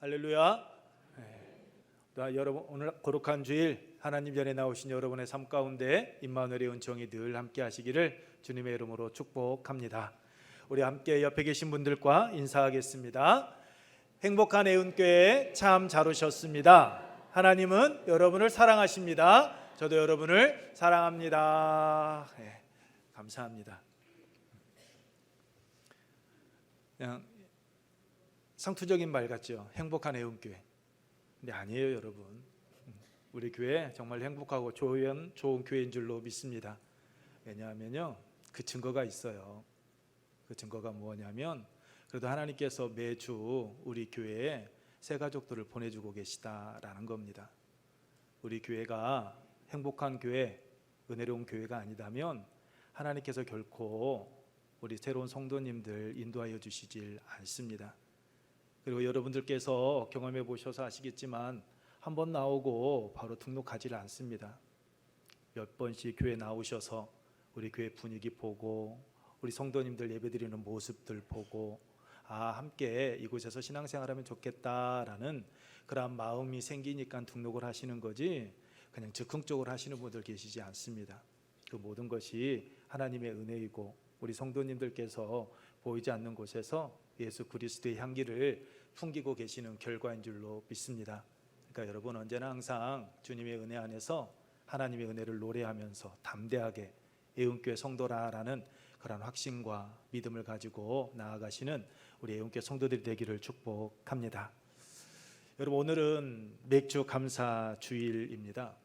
할렐루야. 여러분, 오늘 거룩한 주일 하나님 전에 나오신 여러분의 삶 가운데 임마누엘의 은총이 늘 함께 하시기를 주님의 이름으로 축복합니다. 우리 함께 옆에 계신 분들과 인사하겠습니다. 행복한 애운교회 참 잘 오셨습니다. 하나님은 여러분을 사랑하십니다. 저도 여러분을 사랑합니다. 감사합니다. 그냥 상투적인 말 같죠. 행복한 애운교회. 근데 아니에요, 여러분. 우리 교회 정말 행복하고 좋은 교회인 줄로 믿습니다. 왜냐하면요, 그 증거가 있어요. 그 증거가 뭐냐면, 그래도 하나님께서 매주 우리 교회에 새 가족들을 보내주고 계시다라는 겁니다. 우리 교회가 행복한 교회, 은혜로운 교회가 아니다면 하나님께서 결코 우리 새로운 성도님들 인도하여 주시질 않습니다. 그리고 여러분들께서 경험해 보셔서 아시겠지만 한 번 나오고 바로 등록하지를 않습니다. 몇 번씩 교회 나오셔서 우리 교회 분위기 보고 우리 성도님들 예배드리는 모습들 보고 함께 이곳에서 신앙생활하면 좋겠다라는 그런 마음이 생기니까 등록을 하시는 거지, 그냥 즉흥적으로 하시는 분들 계시지 않습니다. 그 모든 것이 하나님의 은혜이고 우리 성도님들께서 보이지 않는 곳에서 예수 그리스도의 향기를 풍기고 계시는 결과인 줄로 믿습니다. 그러니까 여러분, 언제나 항상 주님의 은혜 안에서 하나님의 은혜를 노래하면서 담대하게 애운교회 성도라라는 그런 확신과 믿음을 가지고 나아가시는 우리 애운교회 성도들이 되기를 축복합니다. 여러분, 오늘은 맥주 감사 주일입니다.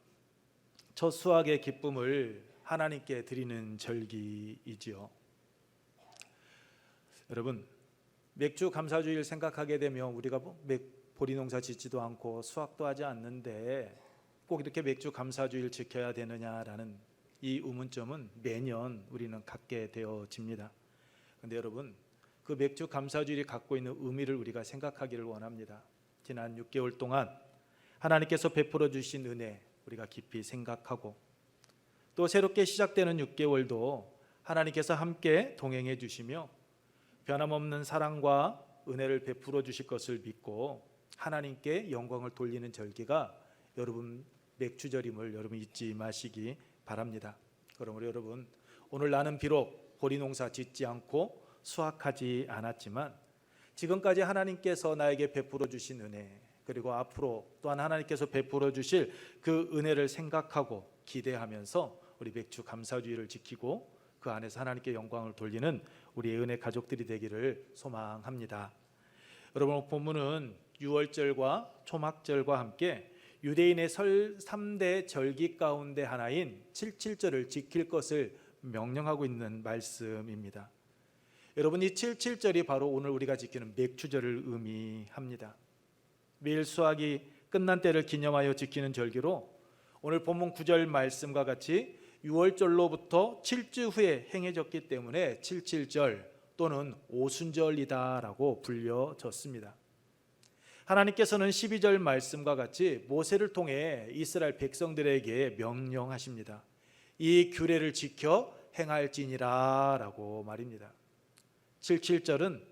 첫 수확의 기쁨을 하나님께 드리는 절기이지요. 여러분, 맥주 감사주일 생각하게 되면 우리가 보리농사 짓지도 않고 수확도 하지 않는데 꼭 이렇게 맥주 감사주일 지켜야 되느냐라는 이 의문점은 매년 우리는 갖게 되어집니다. 그런데 여러분, 그 맥주 감사주일이 갖고 있는 의미를 우리가 생각하기를 원합니다. 지난 6개월 동안 하나님께서 베풀어 주신 은혜 우리가 깊이 생각하고, 또 새롭게 시작되는 6개월도 하나님께서 함께 동행해 주시며 변함없는 사랑과 은혜를 베풀어 주실 것을 믿고 하나님께 영광을 돌리는 절기가 여러분 맥주절임을 여러분 잊지 마시기 바랍니다. 그러므로 여러분, 오늘 나는 비록 보리농사 짓지 않고 수확하지 않았지만 지금까지 하나님께서 나에게 베풀어 주신 은혜, 그리고 앞으로 또한 하나님께서 베풀어 주실 그 은혜를 생각하고 기대하면서 우리 맥주 감사주의를 지키고 그 안에서 하나님께 영광을 돌리는 우리의 은혜 가족들이 되기를 소망합니다. 여러분, 본문은 유월절과 초막절과 함께 유대인의 설 3대 절기 가운데 하나인 칠칠절을 지킬 것을 명령하고 있는 말씀입니다. 여러분, 이 칠칠절이 바로 오늘 우리가 지키는 맥주절을 의미합니다. 매일 수확이 끝난 때를 기념하여 지키는 절기로 오늘 본문 9절 말씀과 같이 6월절로부터 7주 후에 행해졌기 때문에 칠칠절 또는 오순절이다라고 불려졌습니다. 하나님께서는 12절 말씀과 같이 모세를 통해 이스라엘 백성들에게 명령하십니다. 이 규례를 지켜 행할지니라 라고 말입니다. 칠칠절은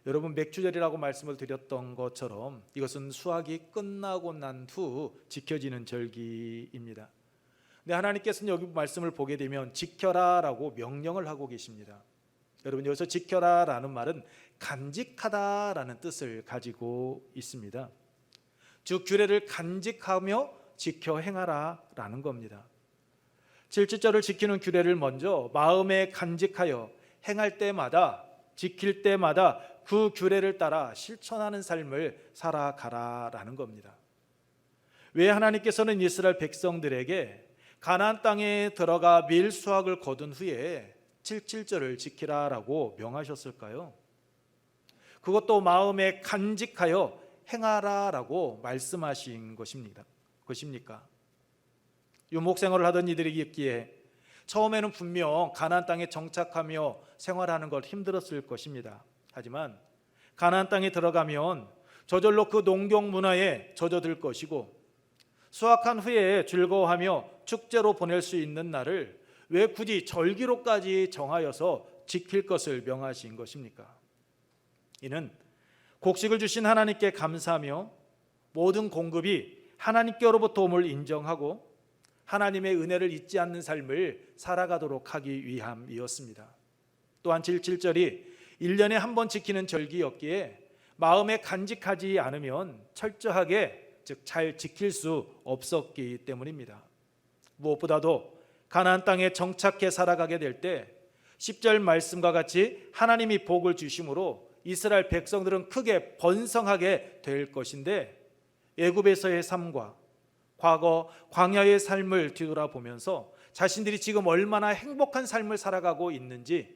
여러분 맥주절이라고 말씀을 드렸던 것처럼 이것은 수확이 끝나고 난 후 지켜지는 절기입니다. 근데 하나님께서는 여기 말씀을 보게 되면 지켜라라고 명령을 하고 계십니다. 여러분, 여기서 지켜라라는 말은 간직하다라는 뜻을 가지고 있습니다. 즉 규례를 간직하며 지켜 행하라라는 겁니다. 칠칠절을 지키는 규례를 먼저 마음에 간직하여 행할 때마다, 지킬 때마다 그 규례를 따라 실천하는 삶을 살아가라라는 겁니다. 왜 하나님께서는 이스라엘 백성들에게 가나안 땅에 들어가 밀 수확을 거둔 후에 칠칠절을 지키라라고 명하셨을까요? 그것도 마음에 간직하여 행하라라고 말씀하신 것입니까? 유목생활을 하던 이들이기에 처음에는 분명 가나안 땅에 정착하며 생활하는 것 힘들었을 것입니다. 하지만 가나안 땅에 들어가면 저절로 그 농경 문화에 젖어들 것이고 수확한 후에 즐거워하며 축제로 보낼 수 있는 날을 왜 굳이 절기로까지 정하여서 지킬 것을 명하신 것입니까? 이는 곡식을 주신 하나님께 감사하며 모든 공급이 하나님께로부터 옴을 인정하고 하나님의 은혜를 잊지 않는 삶을 살아가도록 하기 위함이었습니다. 또한 7절이 1년에 한 번 지키는 절기였기에 마음에 간직하지 않으면 철저하게 즉 잘 지킬 수 없었기 때문입니다. 무엇보다도 가나안 땅에 정착해 살아가게 될 때 10절 말씀과 같이 하나님이 복을 주심으로 이스라엘 백성들은 크게 번성하게 될 것인데 애굽에서의 삶과 과거 광야의 삶을 뒤돌아보면서 자신들이 지금 얼마나 행복한 삶을 살아가고 있는지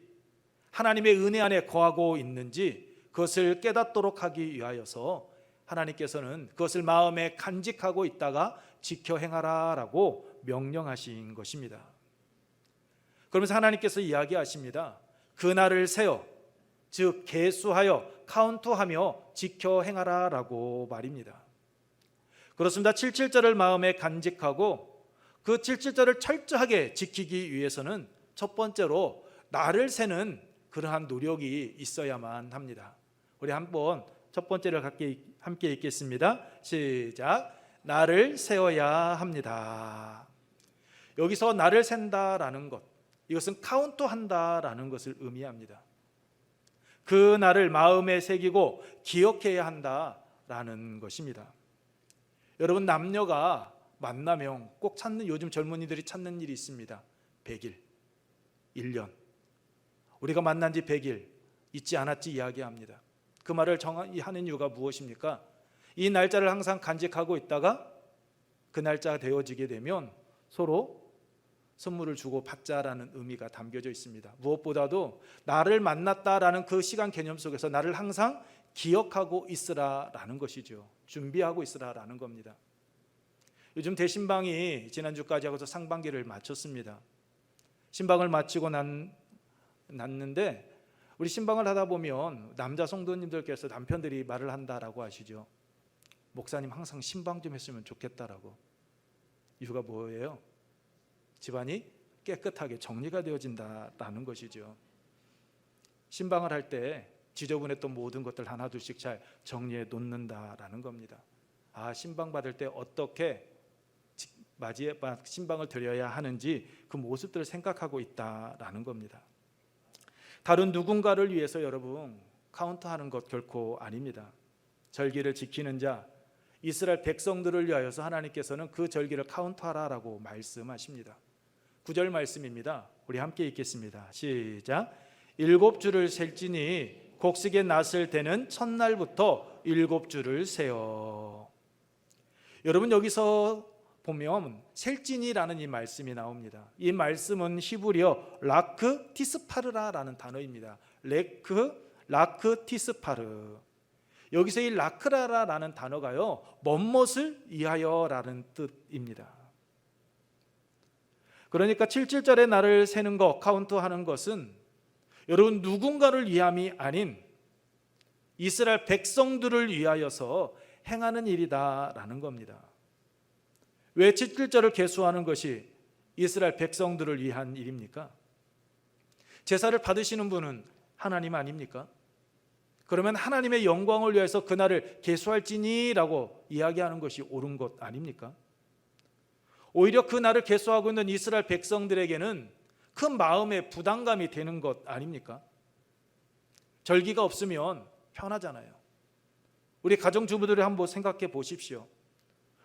하나님의 은혜 안에 거하고 있는지 그것을 깨닫도록 하기 위하여서 하나님께서는 그것을 마음에 간직하고 있다가 지켜 행하라라고 명령하신 것입니다. 그러면서 하나님께서 이야기하십니다. 그날을 세어 즉 계수하여 카운트하며 지켜 행하라라고 말입니다. 그렇습니다. 77절을 마음에 간직하고 그 77절을 철저하게 지키기 위해서는 첫 번째로 날을 세는 그러한 노력이 있어야만 합니다. 우리 한번 첫 번째를 함께 읽겠습니다. 시작. 날을 세워야 합니다. 여기서 날을 센다라는 것, 이것은 카운트한다라는 것을 의미합니다. 그 날을 마음에 새기고 기억해야 한다라는 것입니다. 여러분, 남녀가 만나면 꼭 찾는, 요즘 젊은이들이 찾는 일이 있습니다. 100일, 1년. 우리가 만난 지 100일, 잊지 않았지 이야기합니다. 그 말을 하는 이유가 무엇입니까? 이 날짜를 항상 간직하고 있다가 그 날짜가 되어지게 되면 서로 선물을 주고 받자라는 의미가 담겨져 있습니다. 무엇보다도 나를 만났다라는 그 시간 개념 속에서 나를 항상 기억하고 있으라라는 것이죠. 준비하고 있으라라는 겁니다. 요즘 대신방이 지난주까지 하고서 상반기를 마쳤습니다. 신방을 마치고 났는데 우리 신방을 하다 보면 남자 성도님들께서 남편들이 말을 한다라고 하시죠. 목사님 항상 신방 좀 했으면 좋겠다라고. 이유가 뭐예요? 집안이 깨끗하게 정리가 되어진다라는 것이죠. 신방을 할 때 지저분했던 모든 것들 하나둘씩 잘 정리해 놓는다라는 겁니다. 신방 받을 때 어떻게 신방을 드려야 하는지 그 모습들을 생각하고 있다라는 겁니다. 다른 누군가를 위해서 여러분 카운트하는 것 결코 아닙니다. 절기를 지키는 자 이스라엘 백성들을 위하여서 하나님께서는 그 절기를 카운트하라라고 말씀하십니다. 9절 말씀입니다. 우리 함께 읽겠습니다. 시작. 7주를 셀지니 곡식의 낫을 대는 첫날부터 7주를 세어. 여러분, 여기서 보면 셀지니라는 이 말씀이 나옵니다. 이 말씀은 히브리어 라크 티스파르라라는 단어입니다. 라크 티스파르. 여기서 이 라크라라는 단어가요, 멋뭇을 위하여라는 뜻입니다. 그러니까 77절의 날을 세는 것, 카운트하는 것은 여러분 누군가를 위함이 아닌 이스라엘 백성들을 위하여서 행하는 일이다라는 겁니다. 왜 77절을 계수하는 것이 이스라엘 백성들을 위한 일입니까? 제사를 받으시는 분은 하나님 아닙니까? 그러면 하나님의 영광을 위해서 그날을 계수할지니라고 이야기하는 것이 옳은 것 아닙니까? 오히려 그 날을 계수하고 있는 이스라엘 백성들에게는 큰 마음의 부담감이 되는 것 아닙니까? 절기가 없으면 편하잖아요. 우리 가정주부들을 한번 생각해 보십시오.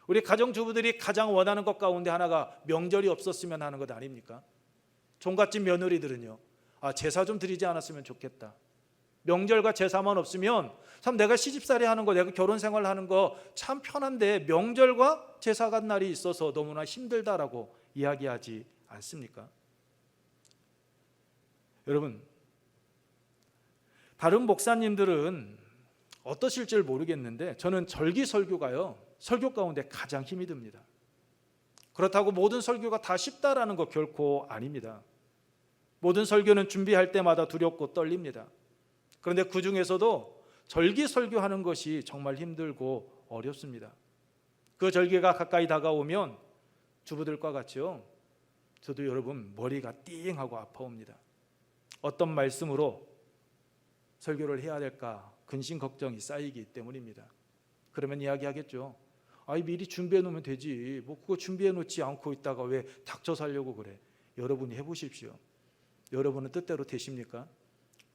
우리 가정주부들이 가장 원하는 것 가운데 하나가 명절이 없었으면 하는 것 아닙니까? 종갓집 며느리들은요, 제사 좀 드리지 않았으면 좋겠다. 명절과 제사만 없으면 참 내가 시집살이 하는 거, 내가 결혼생활 하는 거 참 편한데 명절과 제사 같은 날이 있어서 너무나 힘들다라고 이야기하지 않습니까? 여러분, 다른 목사님들은 어떠실지 모르겠는데 저는 절기 설교가요, 설교 가운데 가장 힘이 듭니다. 그렇다고 모든 설교가 다 쉽다라는 거 결코 아닙니다. 모든 설교는 준비할 때마다 두렵고 떨립니다. 그런데 그 중에서도 절기 설교하는 것이 정말 힘들고 어렵습니다. 그 절기가 가까이 다가오면 주부들과 같이요, 저도 여러분 머리가 띵하고 아파옵니다. 어떤 말씀으로 설교를 해야 될까 근심 걱정이 쌓이기 때문입니다. 그러면 이야기하겠죠. 아이 미리 준비해 놓으면 되지. 뭐 그거 준비해 놓지 않고 있다가 왜 닥쳐 살려고 그래. 여러분이 해보십시오. 여러분은 뜻대로 되십니까?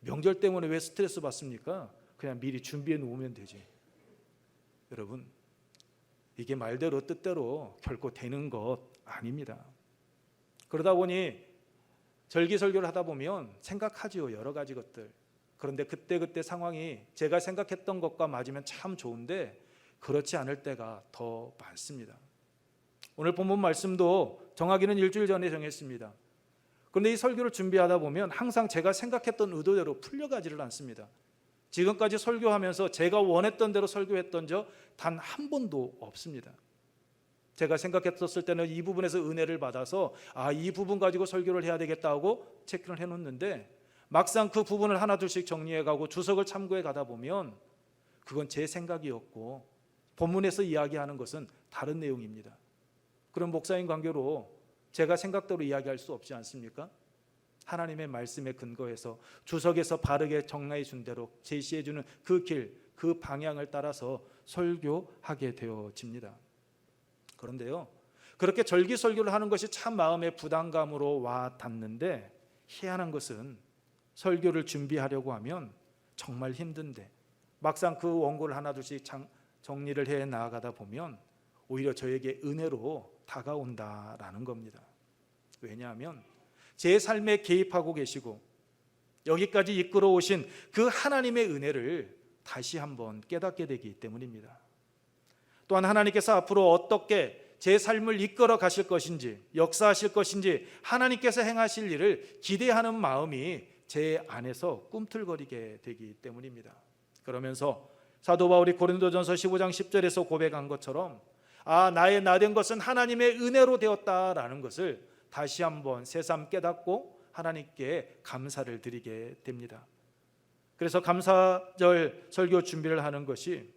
명절 때문에 왜 스트레스 받습니까? 그냥 미리 준비해 놓으면 되지. 여러분, 이게 말대로 뜻대로 결코 되는 것 아닙니다. 그러다 보니 절기설교를 하다 보면 생각하지요, 여러 가지 것들. 그런데 그때 상황이 제가 생각했던 것과 맞으면 참 좋은데 그렇지 않을 때가 더 많습니다. 오늘 본문 말씀도 정하기는 일주일 전에 정했습니다. 그런데 이 설교를 준비하다 보면 항상 제가 생각했던 의도대로 풀려가지를 않습니다. 지금까지 설교하면서 제가 원했던 대로 설교했던 적 단 한 번도 없습니다. 제가 생각했었을 때는 이 부분에서 은혜를 받아서 이 부분 가지고 설교를 해야 되겠다 하고 체크를 해놓는데 막상 그 부분을 하나둘씩 정리해가고 주석을 참고해 가다 보면 그건 제 생각이었고 본문에서 이야기하는 것은 다른 내용입니다. 그럼 목사님 관계로 제가 생각대로 이야기할 수 없지 않습니까? 하나님의 말씀에 근거해서 주석에서 바르게 정리해 준 대로 제시해 주는 그 길, 그 방향을 따라서 설교하게 되어집니다. 그런데요, 그렇게 절기설교를 하는 것이 참 마음의 부담감으로 와 닿는데 희한한 것은 설교를 준비하려고 하면 정말 힘든데 막상 그 원고를 하나둘씩 정리를 해 나아가다 보면 오히려 저에게 은혜로 다가온다라는 겁니다. 왜냐하면 제 삶에 개입하고 계시고 여기까지 이끌어 오신 그 하나님의 은혜를 다시 한번 깨닫게 되기 때문입니다. 또한 하나님께서 앞으로 어떻게 제 삶을 이끌어 가실 것인지, 역사하실 것인지, 하나님께서 행하실 일을 기대하는 마음이 제 안에서 꿈틀거리게 되기 때문입니다. 그러면서 사도 바울이 고린도전서 15장 10절에서 고백한 것처럼 나의 나된 것은 하나님의 은혜로 되었다라는 것을 다시 한번 새삼 깨닫고 하나님께 감사를 드리게 됩니다. 그래서 감사절 설교 준비를 하는 것이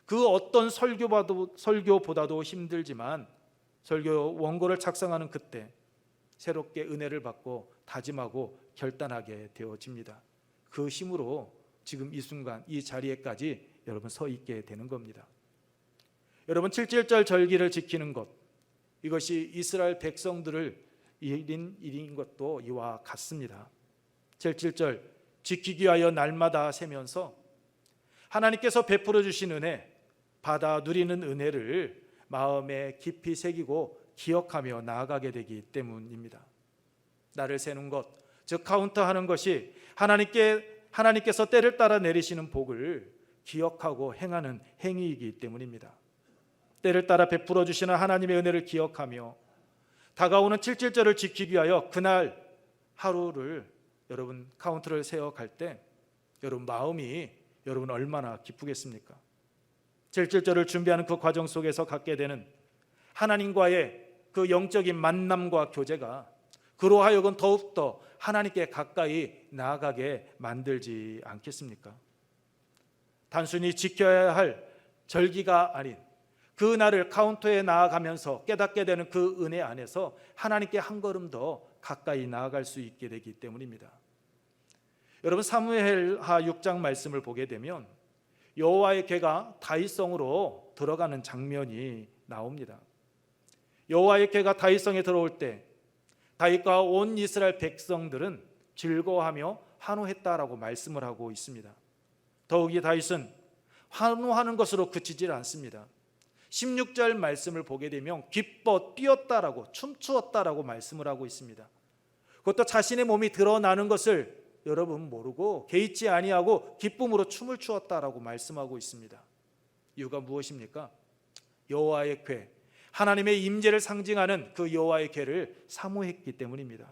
그 어떤 설교보다도 힘들지만 설교 원고를 작성하는 그때 새롭게 은혜를 받고 다짐하고 결단하게 되어집니다. 그 힘으로 지금 이 순간 이 자리에까지 여러분 서 있게 되는 겁니다. 여러분 7.7절 절기를 지키는 것, 이것이 이스라엘 백성들을 일인 것도 이와 같습니다. 7.7절 지키기 위하여 날마다 세면서 하나님께서 베풀어 주신 은혜, 받아 누리는 은혜를 마음에 깊이 새기고 기억하며 나아가게 되기 때문입니다. 나를 세는 것, 즉 카운트하는 것이 하나님께서 때를 따라 내리시는 복을 기억하고 행하는 행위이기 때문입니다. 때를 따라 베풀어 주시는 하나님의 은혜를 기억하며 다가오는 7.7절을 지키기 위하여 그날 하루를 여러분 카운트를 세어갈 때 여러분 마음이 여러분 얼마나 기쁘겠습니까? 7.7절을 준비하는 그 과정 속에서 갖게 되는 하나님과의 그 영적인 만남과 교제가 그로 하여금 더욱더 하나님께 가까이 나아가게 만들지 않겠습니까? 단순히 지켜야 할 절기가 아닌 그 날을 카운터에 나아가면서 깨닫게 되는 그 은혜 안에서 하나님께 한 걸음 더 가까이 나아갈 수 있게 되기 때문입니다. 여러분 사무엘하 6장 말씀을 보게 되면 여호와의 궤가 다윗성으로 들어가는 장면이 나옵니다. 여호와의 궤가 다윗성에 들어올 때 다윗과 온 이스라엘 백성들은 즐거워하며 환호했다라고 말씀을 하고 있습니다. 더욱이 다윗은 환호하는 것으로 그치질 않습니다. 16절 말씀을 보게 되면 기뻐 뛰었다라고 춤추었다라고 말씀을 하고 있습니다. 그것도 자신의 몸이 드러나는 것을 여러분 모르고 개의치 아니하고 기쁨으로 춤을 추었다라고 말씀하고 있습니다. 이유가 무엇입니까? 여호와의 궤, 하나님의 임재를 상징하는 그 여호와의 궤를 사모했기 때문입니다.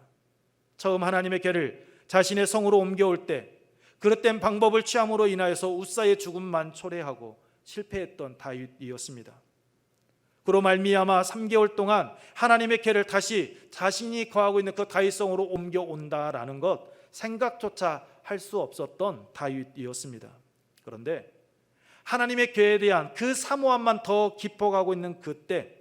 처음 하나님의 궤를 자신의 성으로 옮겨올 때 그릇된 방법을 취함으로 인하여서 웃사의 죽음만 초래하고 실패했던 다윗이었습니다. 그로 말미암아 3개월 동안 하나님의 궤를 다시 자신이 거하고 있는 그 다윗성으로 옮겨온다라는 것 생각조차 할 수 없었던 다윗이었습니다. 그런데 하나님의 궤에 대한 그 사모함만 더 깊어가고 있는 그때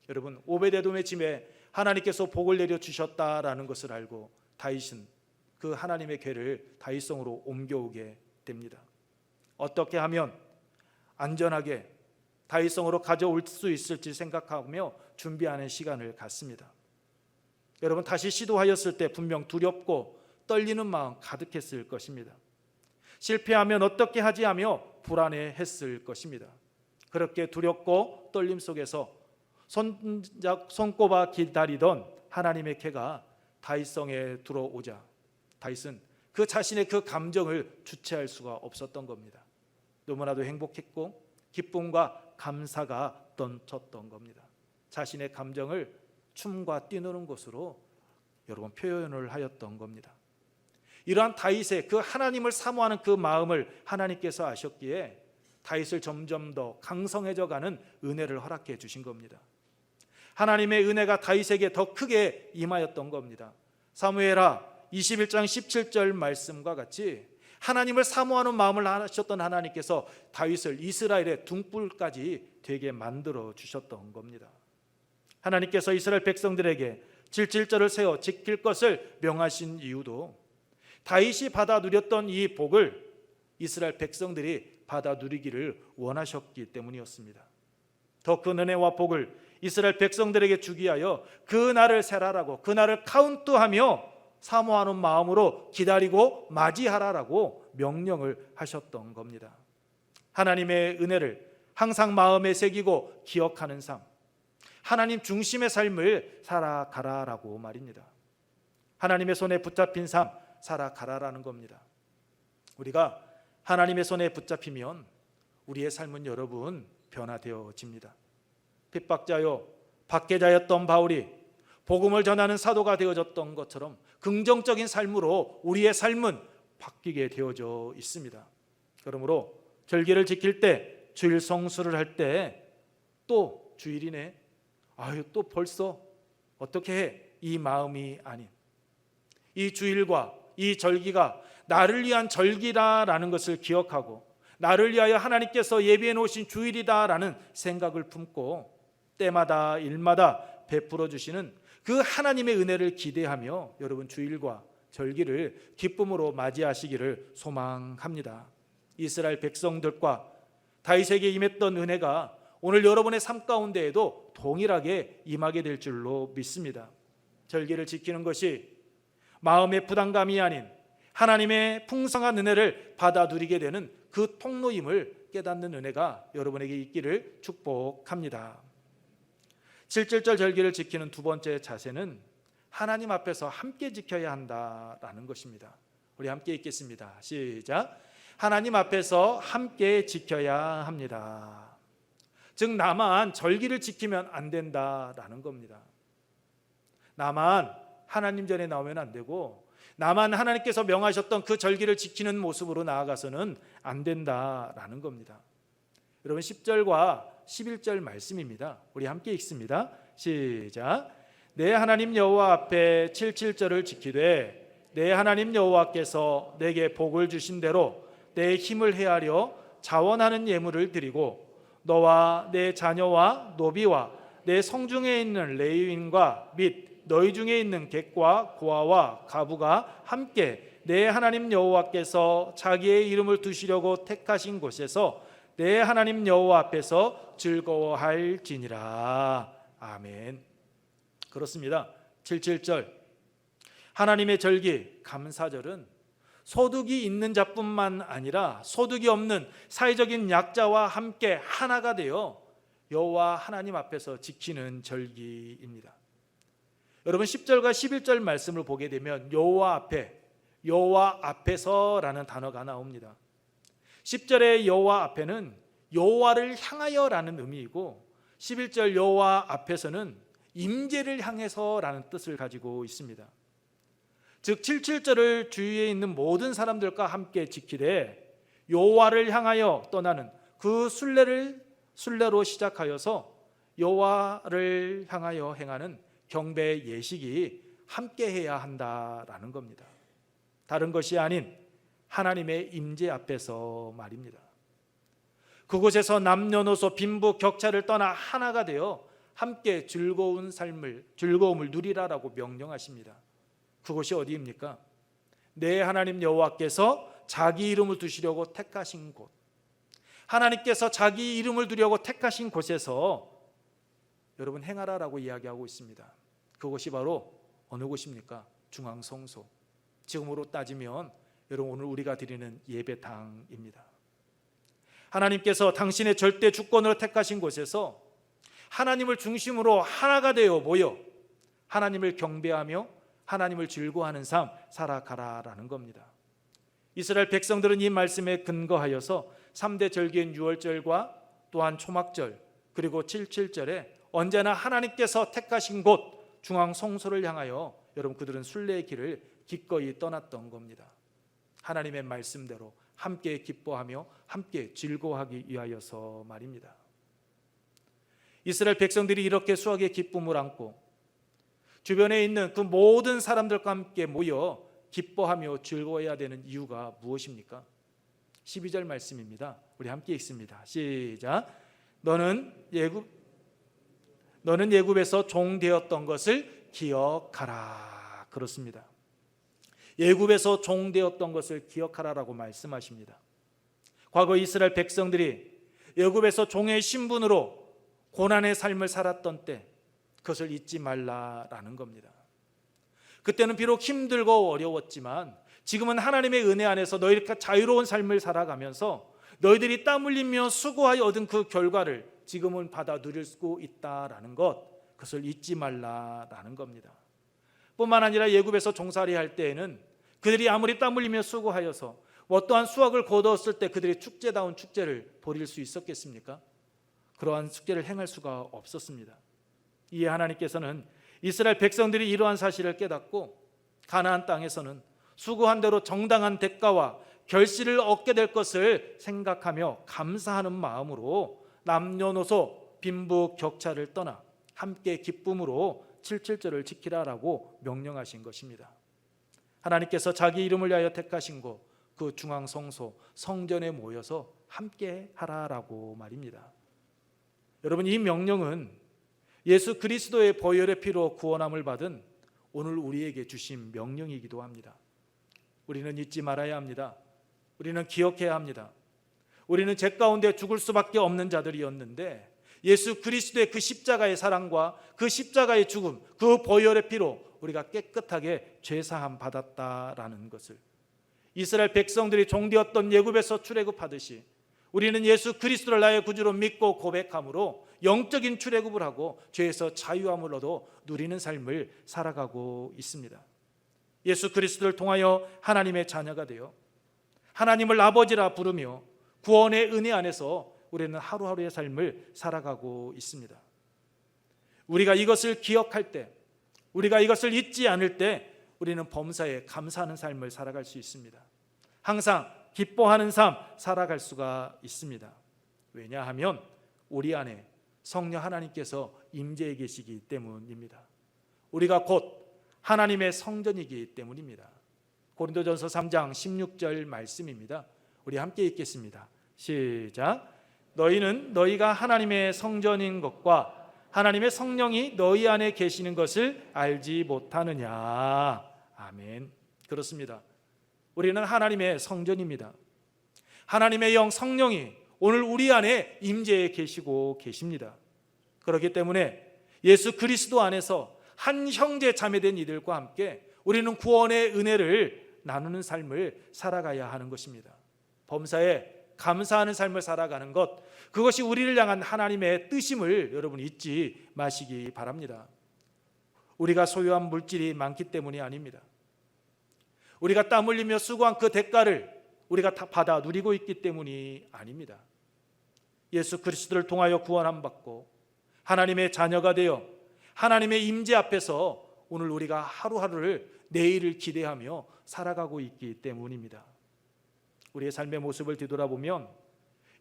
여러분 오베데돔의 집에 하나님께서 복을 내려주셨다라는 것을 알고 다윗은 그 하나님의 궤를 다윗성으로 옮겨오게 됩니다. 어떻게 하면 안전하게 다윗성으로 가져올 수 있을지 생각하며 준비하는 시간을 갖습니다. 여러분, 다시 시도하였을 때 분명 두렵고 떨리는 마음 가득했을 것입니다. 실패하면 어떻게 하지 하며 불안해했을 것입니다. 그렇게 두렵고 떨림 속에서 손꼽아 기다리던 하나님의 캐가 다윗성에 들어오자 다윗은 그 자신의 그 감정을 주체할 수가 없었던 겁니다. 너무나도 행복했고 기쁨과 감사가 넘쳤던 겁니다. 자신의 감정을 춤과 뛰노는 것으로 여러분 표현을 하였던 겁니다. 이러한 다윗의 그 하나님을 사모하는 그 마음을 하나님께서 아셨기에 다윗을 점점 더 강성해져 가는 은혜를 허락해 주신 겁니다. 하나님의 은혜가 다윗에게 더 크게 임하였던 겁니다. 사무엘하 21장 17절 말씀과 같이 하나님을 사모하는 마음을 하셨던 하나님께서 다윗을 이스라엘의 등불까지 되게 만들어 주셨던 겁니다. 하나님께서 이스라엘 백성들에게 질질절을 세워 지킬 것을 명하신 이유도 다윗이 받아 누렸던 이 복을 이스라엘 백성들이 받아 누리기를 원하셨기 때문이었습니다. 더 큰 은혜와 복을 이스라엘 백성들에게 주기 위하여 그 날을 세라라고, 그 날을 카운트하며 사모하는 마음으로 기다리고 맞이하라라고 명령을 하셨던 겁니다. 하나님의 은혜를 항상 마음에 새기고 기억하는 삶, 하나님 중심의 삶을 살아가라라고 말입니다. 하나님의 손에 붙잡힌 삶 살아가라라는 겁니다. 우리가 하나님의 손에 붙잡히면 우리의 삶은 여러분 변화되어집니다. 핍박자요 박해자였던 바울이 복음을 전하는 사도가 되어졌던 것처럼 긍정적인 삶으로 우리의 삶은 바뀌게 되어져 있습니다. 그러므로 절기를 지킬 때, 주일 성수를 할 때 또 주일이네, 또 벌써 어떻게 해, 이 마음이 아닌, 이 주일과 이 절기가 나를 위한 절기라는 것을 기억하고 나를 위하여 하나님께서 예비해 놓으신 주일이다라는 생각을 품고 때마다 일마다 베풀어 주시는 그 하나님의 은혜를 기대하며 여러분 주일과 절기를 기쁨으로 맞이하시기를 소망합니다. 이스라엘 백성들과 다윗에게 임했던 은혜가 오늘 여러분의 삶 가운데에도 동일하게 임하게 될 줄로 믿습니다. 절기를 지키는 것이 마음의 부담감이 아닌 하나님의 풍성한 은혜를 받아 누리게 되는 그 통로임을 깨닫는 은혜가 여러분에게 있기를 축복합니다. 7.7절 절기를 지키는 두 번째 자세는 하나님 앞에서 함께 지켜야 한다라는 것입니다. 우리 함께 읽겠습니다. 시작. 하나님 앞에서 함께 지켜야 합니다. 즉 나만 절기를 지키면 안 된다라는 겁니다. 나만 하나님 전에 나오면 안 되고 나만 하나님께서 명하셨던 그 절기를 지키는 모습으로 나아가서는 안 된다라는 겁니다. 여러분 10절과 11절 말씀입니다. 우리 함께 읽습니다. 시작. 내 하나님 여호와 앞에 7.7절을 지키되 내 하나님 여호와께서 내게 복을 주신 대로 내 힘을 헤아려 자원하는 예물을 드리고 너와 내 자녀와 노비와 내 성중에 있는 레위인과 및 너희 중에 있는 객과 고아와 가부가 함께 내 하나님 여호와께서 자기의 이름을 두시려고 택하신 곳에서 내 하나님 여호와 앞에서 즐거워할지니라. 아멘. 그렇습니다. 7.7절 하나님의 절기 감사절은 소득이 있는 자뿐만 아니라 소득이 없는 사회적인 약자와 함께 하나가 되어 여호와 하나님 앞에서 지키는 절기입니다. 여러분 10절과 11절 말씀을 보게 되면 여호와 앞에, 여호와 앞에서라는 단어가 나옵니다. 10절의 여호와 앞에는 여호와를 향하여라는 의미이고 11절 여호와 앞에서는 임재를 향해서라는 뜻을 가지고 있습니다. 즉 7.7절을 주위에 있는 모든 사람들과 함께 지키되 여호와를 향하여 떠나는 그 순례로 시작하여서 여호와를 향하여 행하는 경배 예식이 함께 해야 한다라는 겁니다. 다른 것이 아닌 하나님의 임재 앞에서 말입니다. 그곳에서 남녀노소 빈부 격차를 떠나 하나가 되어 함께 즐거움을 누리라라고 명령하십니다. 그곳이 어디입니까? 내 하나님 여호와께서 자기 이름을 두시려고 택하신 곳, 하나님께서 자기 이름을 두려고 택하신 곳에서 여러분 행하라라고 이야기하고 있습니다. 그곳이 바로 어느 곳입니까? 중앙성소. 지금으로 따지면 여러분 오늘 우리가 드리는 예배당입니다. 하나님께서 당신의 절대 주권으로 택하신 곳에서 하나님을 중심으로 하나가 되어 모여 하나님을 경배하며 하나님을 즐거워하는 삶 살아가라라는 겁니다. 이스라엘 백성들은 이 말씀에 근거하여서 3대 절기인 유월절과 또한 초막절 그리고 77절에 언제나 하나님께서 택하신 곳 중앙 성소를 향하여 여러분 그들은 순례의 길을 기꺼이 떠났던 겁니다. 하나님의 말씀대로 함께 기뻐하며 함께 즐거워하기 위하여서 말입니다. 이스라엘 백성들이 이렇게 수확의 기쁨을 안고 주변에 있는 그 모든 사람들과 함께 모여 기뻐하며 즐거워해야 되는 이유가 무엇입니까? 12절 말씀입니다. 우리 함께 읽습니다. 시작. 너는 예굽에서 종 되었던 것을 기억하라. 그렇습니다. 예굽에서 종 되었던 것을 기억하라라고 말씀하십니다. 과거 이스라엘 백성들이 예굽에서 종의 신분으로 고난의 삶을 살았던 때 그것을 잊지 말라라는 겁니다. 그때는 비록 힘들고 어려웠지만 지금은 하나님의 은혜 안에서 너희가 자유로운 삶을 살아가면서 너희들이 땀 흘리며 수고하여 얻은 그 결과를 지금은 받아 누릴 수 있다라는 것, 그것을 잊지 말라라는 겁니다. 뿐만 아니라 예굽에서 종살이 할 때에는 그들이 아무리 땀 흘리며 수고하여서 어떠한 수확을 거두었을 때 그들이 축제다운 축제를 벌일 수 있었겠습니까? 그러한 축제를 행할 수가 없었습니다. 이에 하나님께서는 이스라엘 백성들이 이러한 사실을 깨닫고 가나안 땅에서는 수고한 대로 정당한 대가와 결실을 얻게 될 것을 생각하며 감사하는 마음으로 남녀노소 빈부격차를 떠나 함께 기쁨으로 77절을 지키라라고 명령하신 것입니다. 하나님께서 자기 이름을 위하여 택하신 곳, 그 중앙성소 성전에 모여서 함께 하라라고 말입니다. 여러분, 이 명령은 예수 그리스도의 보혈의 피로 구원함을 받은 오늘 우리에게 주신 명령이기도 합니다. 우리는 잊지 말아야 합니다. 우리는 기억해야 합니다. 우리는 죄 가운데 죽을 수밖에 없는 자들이었는데 예수 그리스도의 그 십자가의 사랑과 그 십자가의 죽음, 그 보혈의 피로 우리가 깨끗하게 죄사함 받았다라는 것을, 이스라엘 백성들이 종되었던 예굽에서 출애굽하듯이 우리는 예수 그리스도를 나의 구주로 믿고 고백함으로 영적인 출애굽을 하고 죄에서 자유함을 얻어 누리는 삶을 살아가고 있습니다. 예수 그리스도를 통하여 하나님의 자녀가 되어 하나님을 아버지라 부르며 구원의 은혜 안에서 우리는 하루하루의 삶을 살아가고 있습니다. 우리가 이것을 기억할 때, 우리가 이것을 잊지 않을 때 우리는 범사에 감사하는 삶을 살아갈 수 있습니다. 항상 기뻐하는 삶 살아갈 수가 있습니다. 왜냐하면 우리 안에 성령 하나님께서 임재해 계시기 때문입니다. 우리가 곧 하나님의 성전이기 때문입니다. 고린도전서 3장 16절 말씀입니다. 우리 함께 읽겠습니다. 시작. 너희는 너희가 하나님의 성전인 것과 하나님의 성령이 너희 안에 계시는 것을 알지 못하느냐. 아멘. 그렇습니다. 우리는 하나님의 성전입니다. 하나님의 영 성령이 오늘 우리 안에 임재해 계시고 계십니다. 그렇기 때문에 예수 그리스도 안에서 한 형제 자매된 이들과 함께 우리는 구원의 은혜를 나누는 삶을 살아가야 하는 것입니다. 범사에 감사하는 삶을 살아가는 것, 그것이 우리를 향한 하나님의 뜻임을 여러분 잊지 마시기 바랍니다. 우리가 소유한 물질이 많기 때문이 아닙니다. 우리가 땀 흘리며 수고한 그 대가를 우리가 다 받아 누리고 있기 때문이 아닙니다. 예수 그리스도를 통하여 구원함 받고 하나님의 자녀가 되어 하나님의 임재 앞에서 오늘 우리가 하루하루를 내일을 기대하며 살아가고 있기 때문입니다. 우리의 삶의 모습을 뒤돌아보면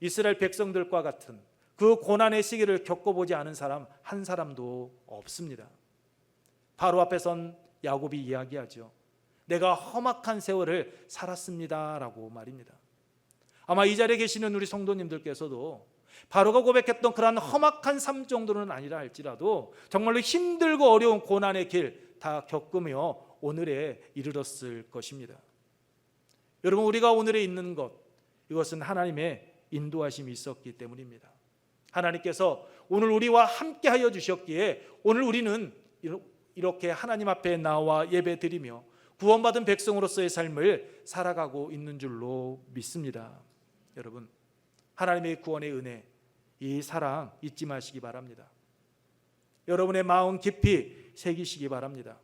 이스라엘 백성들과 같은 그 고난의 시기를 겪어보지 않은 사람 한 사람도 없습니다. 바로 앞에 선 야곱이 이야기하죠. 내가 험악한 세월을 살았습니다라고 말입니다. 아마 이 자리에 계시는 우리 성도님들께서도 바로가 고백했던 그러한 험악한 삶 정도는 아니라 할지라도 정말로 힘들고 어려운 고난의 길 다 겪으며 오늘에 이르렀을 것입니다. 여러분, 우리가 오늘에 있는 것, 이것은 하나님의 인도하심이 있었기 때문입니다. 하나님께서 오늘 우리와 함께 하여 주셨기에 오늘 우리는 이렇게 하나님 앞에 나와 예배드리며 구원받은 백성으로서의 삶을 살아가고 있는 줄로 믿습니다. 여러분, 하나님의 구원의 은혜, 이 사랑 잊지 마시기 바랍니다. 여러분의 마음 깊이 새기시기 바랍니다.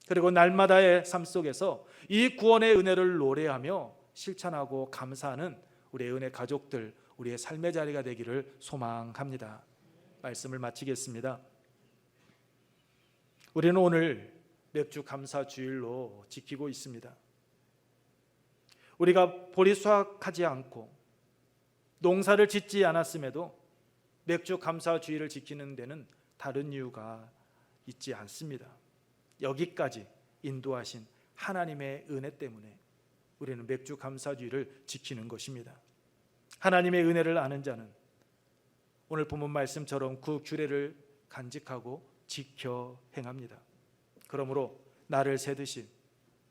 그리고 날마다의 삶 속에서 이 구원의 은혜를 노래하며 실천하고 감사하는 우리의 은혜 가족들, 우리의 삶의 자리가 되기를 소망합니다. 말씀을 마치겠습니다. 우리는 오늘 맥주 감사 주일로 지키고 있습니다. 우리가 보리 수확하지 않고 농사를 짓지 않았음에도 맥주 감사 주일을 지키는 데는 다른 이유가 있지 않습니다. 여기까지 인도하신 하나님의 은혜 때문에 우리는 맥주 감사 주일을 지키는 것입니다. 하나님의 은혜를 아는 자는 오늘 본문 말씀처럼 그 규례를 간직하고 지켜 행합니다. 그러므로 나를 세듯이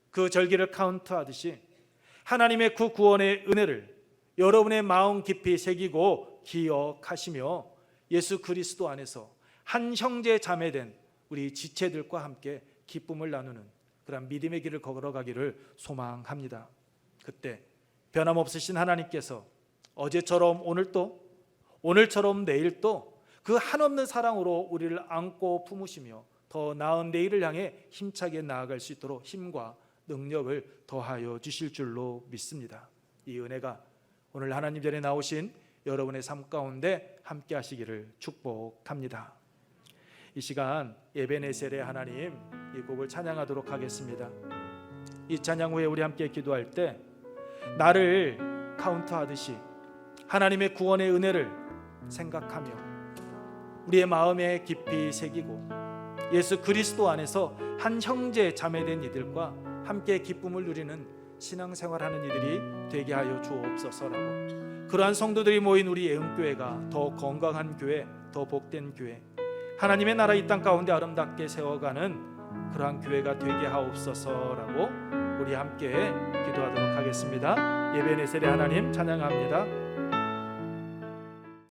그 절기를 카운트하듯이 하나님의 그 구원의 은혜를 여러분의 마음 깊이 새기고 기억하시며 예수 그리스도 안에서 한 형제 자매된 우리 지체들과 함께 기쁨을 나누는 그런 믿음의 길을 걸어가기를 소망합니다. 그때 변함없으신 하나님께서 어제처럼 오늘처럼 내일도 그 한없는 사랑으로 우리를 안고 품으시며 더 나은 내일을 향해 힘차게 나아갈 수 있도록 힘과 능력을 더하여 주실 줄로 믿습니다. 이 은혜가 오늘 하나님 전에 나오신 여러분의 삶 가운데 함께 하시기를 축복합니다. 이 시간 에베네셀의 하나님, 이 곡을 찬양하도록 하겠습니다. 이 찬양 후에 우리 함께 기도할 때 나를 카운트하듯이 하나님의 구원의 은혜를 생각하며 우리의 마음에 깊이 새기고 예수 그리스도 안에서 한 형제 자매된 이들과 함께 기쁨을 누리는 신앙생활하는 이들이 되게 하여 주옵소서라고, 그러한 성도들이 모인 우리 애음교회가 더 건강한 교회, 더 복된 교회, 하나님의 나라 이 땅 가운데 아름답게 세워가는 그러한 교회가 되게 하옵소서라고 우리 함께 기도하도록 하겠습니다. 에베네셀의 하나님 찬양합니다.